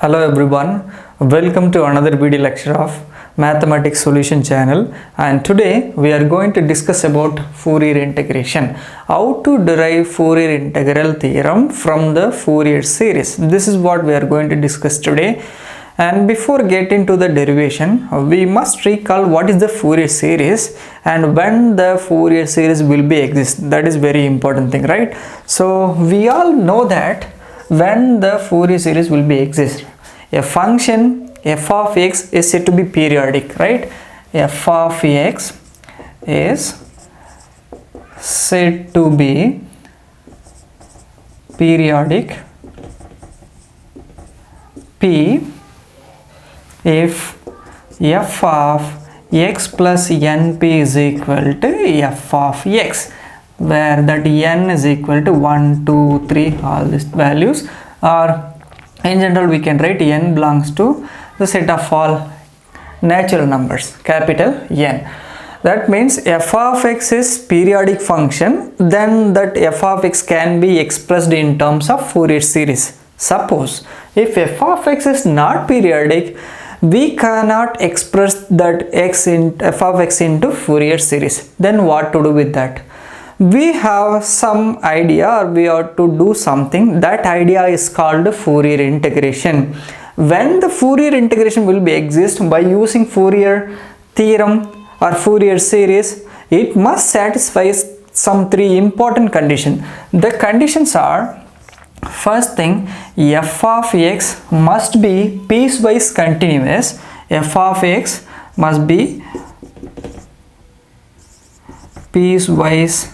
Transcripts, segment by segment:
Hello everyone, welcome to another video lecture of Mathematics Solution channel, and today we are going to discuss about Fourier integration. How to derive Fourier integral theorem from the Fourier series. This is what we are going to discuss today. And before getting to the derivation, we must recall what is the Fourier series and when the Fourier series will be exist. That is very important thing, right? So we all know that when the Fourier series will be exist, a function f of x is said to be periodic, right? F of x is said to be periodic P if f of x plus np is equal to f of x, where that n is equal to 1, 2, 3, all these values, or in general we can write n belongs to the set of all natural numbers, capital N. That means f of x is periodic function, then that f of x can be expressed in terms of Fourier series. Suppose if f of x is not periodic, we cannot express that f of x into Fourier series. Then what to do with that? We have some idea, or we have to do something. That idea is called Fourier integration. When the Fourier integration will be exist by using Fourier theorem or Fourier series, it must satisfy some three important conditions. The conditions are: first thing, f of x must be piecewise continuous. F of x must be piecewise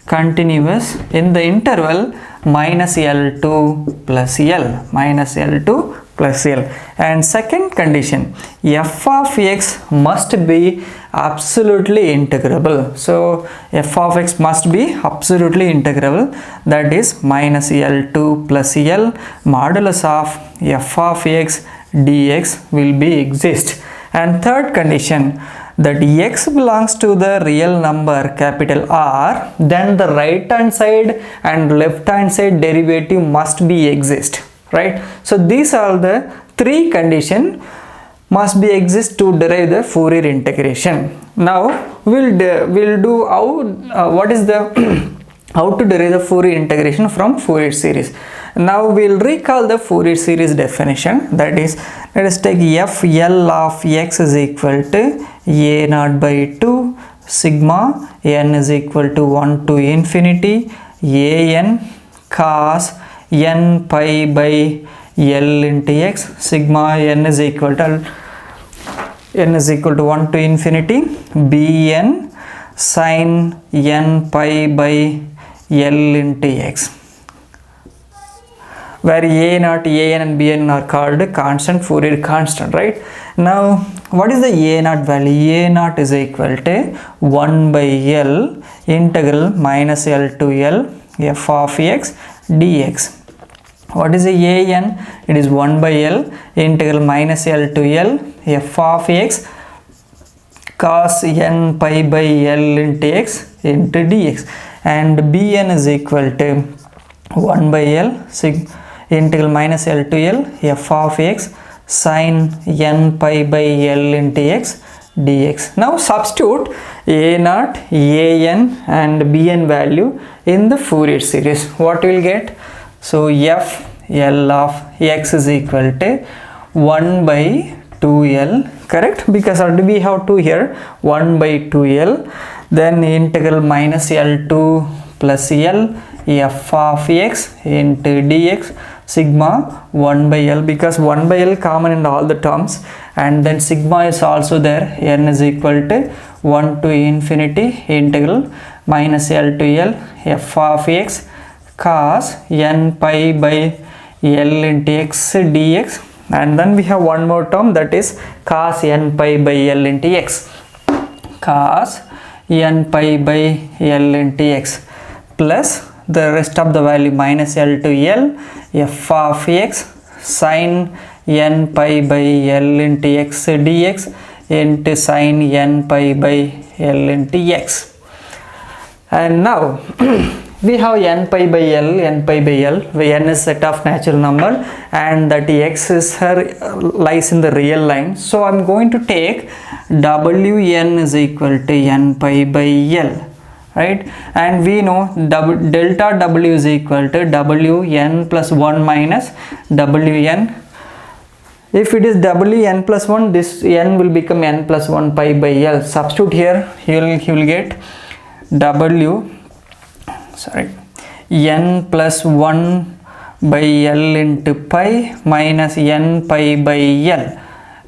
continuous in the interval minus L2 plus L, minus L2 plus L. And second condition, f of x must be absolutely integrable. So f of x must be absolutely integrable, that is minus L2 plus L modulus of f of x dx will be exist. And third condition, that x belongs to the real number capital R, then the right hand side and left hand side derivative must be exist, right? So these are the three conditions must be exist to derive the Fourier integration. Now we'll do what is the how to derive the Fourier integration from Fourier series. Now we'll recall the Fourier series definition, that is, let us take f L of x is equal to a naught by 2 sigma n is equal to 1 to infinity a n cos n pi by L into x, sigma n is equal to 1 to infinity b n sin n pi by L into x, where a naught, a n and b n are called constant, Fourier constant, right? Now what is the a naught value? A naught is equal to 1 by L integral minus L to L f of x dx. What is the a n? It is 1 by L integral minus L to L f of x cos n pi by L into x into dx. And bn is equal to 1 by L integral minus L to L f of x sin n pi by L into x dx. Now substitute a naught, a n and bn value in the Fourier series. What we will get? So f L of x is equal to 1 by 2L, correct? Because we have 2 here, 1 by 2L, then integral minus L2 plus L f of x into dx, sigma 1 by L, because 1 by L common in all the terms, and then sigma is also there, n is equal to 1 to infinity integral minus L to L f of x cos n pi by L into x dx. And then we have one more term, that is cos n pi by L into x, cos n pi by L into x, plus the rest of the value minus L to L f of x sin n pi by L into x dx into sin n pi by L into x. And now we have n pi by l, where n is set of natural number and that x is lies in the real line. So I'm going to take Wn is equal to n pi by l, right? And we know delta W is equal to Wn plus 1 minus Wn. If it is Wn plus 1, this n will become n plus 1 pi by l. Substitute here, you will get n plus 1 by l into pi minus n pi by l.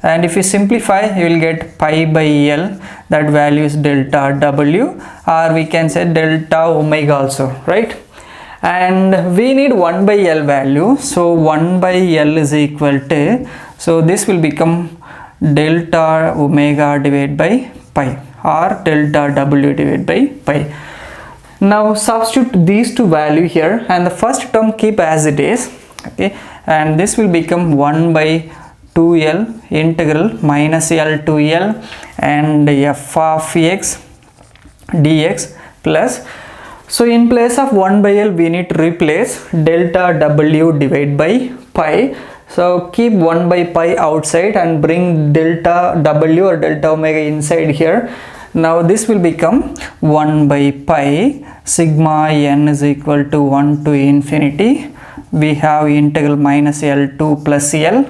And if you simplify, you will get pi by l, that value is delta W, or we can say delta omega also, right? And we need 1 by l value, so 1 by l is equal to, so this will become delta omega divided by pi, or delta W divided by pi. Now substitute these two values here, and the first term keep as it is, okay, and this will become 1 by 2l integral minus l to l and f of x dx plus, so in place of 1 by l we need to replace delta W divided by pi. So keep 1 by pi outside and bring delta W or delta omega inside here. Now this will become 1 by pi sigma n is equal to 1 to infinity. We have integral minus L2 plus L,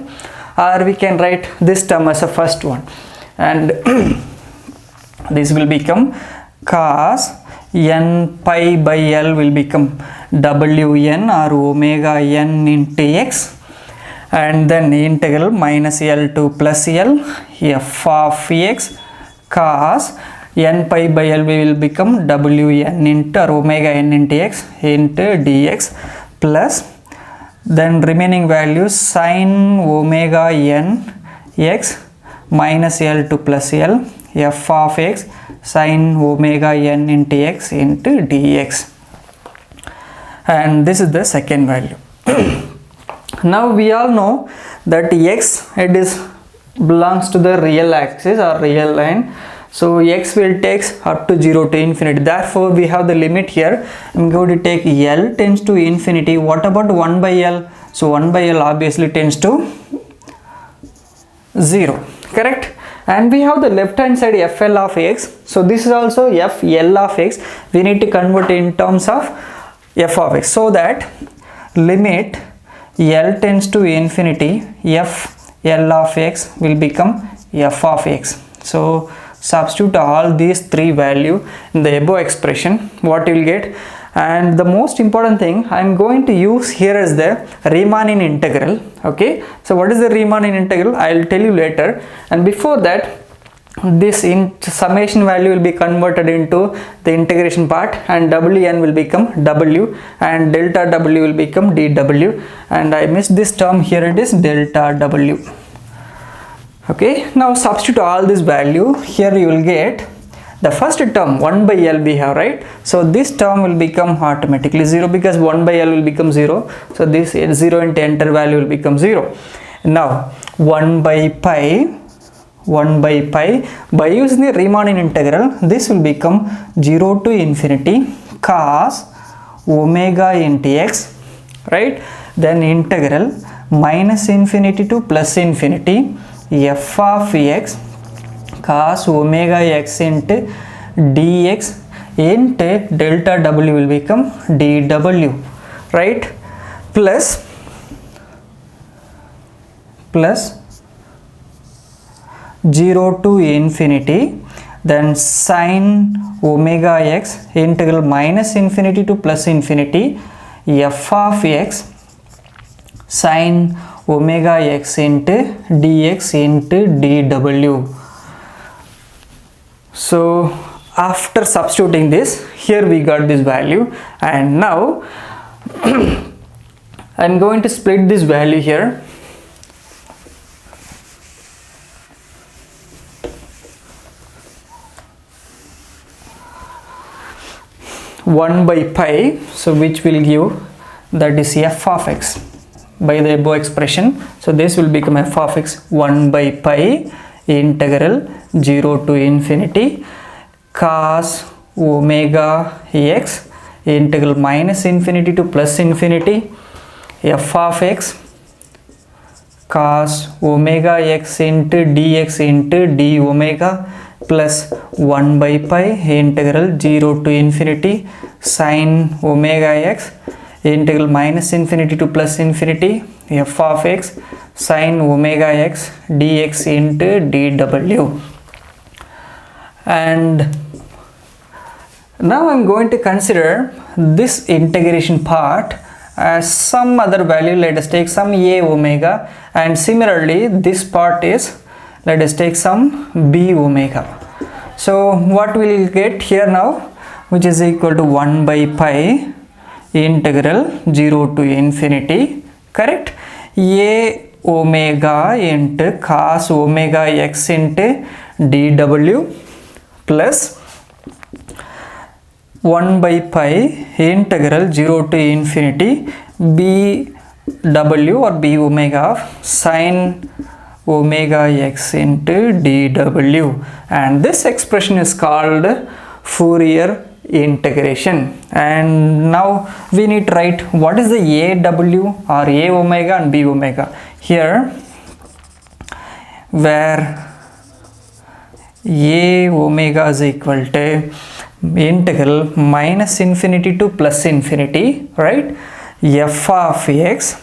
or we can write this term as a first one, and this will become cos n pi by L will become Wn or omega n into x, and then integral minus L2 plus L f of x cos n pi by L will become Wn into or omega n into x into dx plus, then remaining values sin omega n x minus L2 plus L f of x sin omega n into x into dx, and this is the second value. Now we all know that x, it is belongs to the real axis or real line, so x will take up to 0 to infinity. Therefore we have the limit here. I'm going to take L tends to infinity. What about 1 by L? So 1 by L obviously tends to 0, correct? And we have the left hand side FL of x, so this is also FL of x. We need to convert in terms of f of x, so that limit L tends to infinity, FL of x will become f of x. So substitute all these three values in the above expression, what you will get. And the most important thing I am going to use here is the Riemannian integral. Okay, so what is the Riemannian integral? I will tell you later. And before that, this summation value will be converted into the integration part, and Wn will become W and delta W will become dW, and I missed this term here, it is delta W. Okay, now substitute all this value here. You will get the first term 1 by L we have, right? So this term will become automatically 0 because 1 by L will become 0. So this 0 into enter value will become 0. Now 1 by pi by using the Riemannian integral, this will become 0 to infinity cos omega into x, right? Then integral minus infinity to plus infinity f of x cos omega x into dx into delta W will become dW, right? Plus 0 to infinity, then sin omega x integral minus infinity to plus infinity f of x sin omega x into dx into dW. So after substituting this, here we got this value, and now I am going to split this value here. One by pi, so which will give, that is f of x by the above expression. So this will become f of x 1 by pi integral 0 to infinity cos omega x integral minus infinity to plus infinity f of x cos omega x into dx into d omega plus 1 by pi integral 0 to infinity sin omega x integral minus infinity to plus infinity f of x sin omega x dx into dw. And now I am going to consider this integration part as some other value. Let us take some a omega, and similarly this part is, let us take some b omega. So what we will get here now, which is equal to 1 by pi integral 0 to infinity, correct, a omega into cos omega x into dw plus 1 by pi integral 0 to infinity bw or b omega of sin omega x into dw, and this expression is called Fourier integration. And now we need to write what is the aw or a omega and b omega here, where a omega is equal to integral minus infinity to plus infinity, right, f of x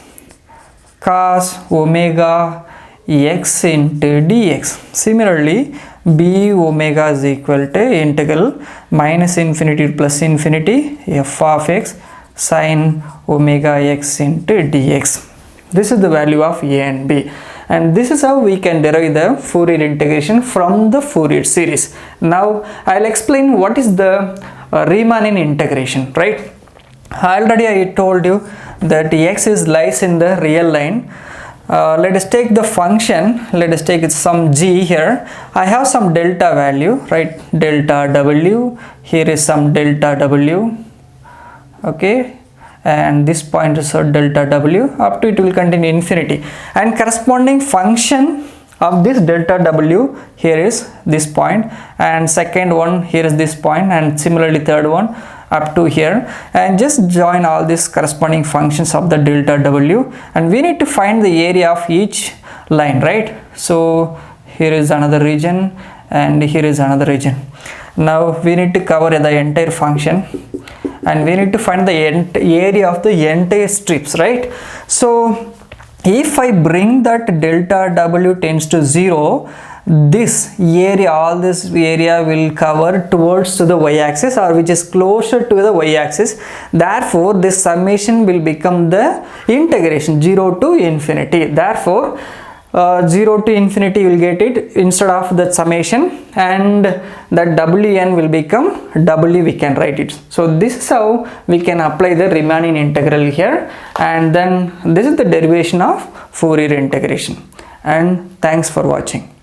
cos omega x into dx. Similarly b omega is equal to integral minus infinity to plus infinity f of x sin omega x into dx. This is the value of a and b, and this is how we can derive the Fourier integration from the Fourier series. Now I'll explain what is the Riemann integration, right? Already I told you that x is lies in the real line. Let us take the function, let us take some g here. I have some delta value, right, delta w, here is some delta w, okay, and this point is a delta w, up to it will continue infinity, and corresponding function of this delta w here is this point, and second one here is this point, and similarly third one up to here, and just join all these corresponding functions of the delta w, and we need to find the area of each line, right? So here is another region and here is another region. Now we need to cover the entire function, and we need to find the area of the entire strips, right? So if I bring that delta w tends to 0, this area, all this area will cover towards to the y-axis, or which is closer to the y-axis. Therefore this summation will become the integration 0 to infinity. Therefore 0 to infinity will get it instead of the summation, and that wn will become w, we can write it. So this is how we can apply the Riemann integral here, and then this is the derivation of Fourier integration. And thanks for watching.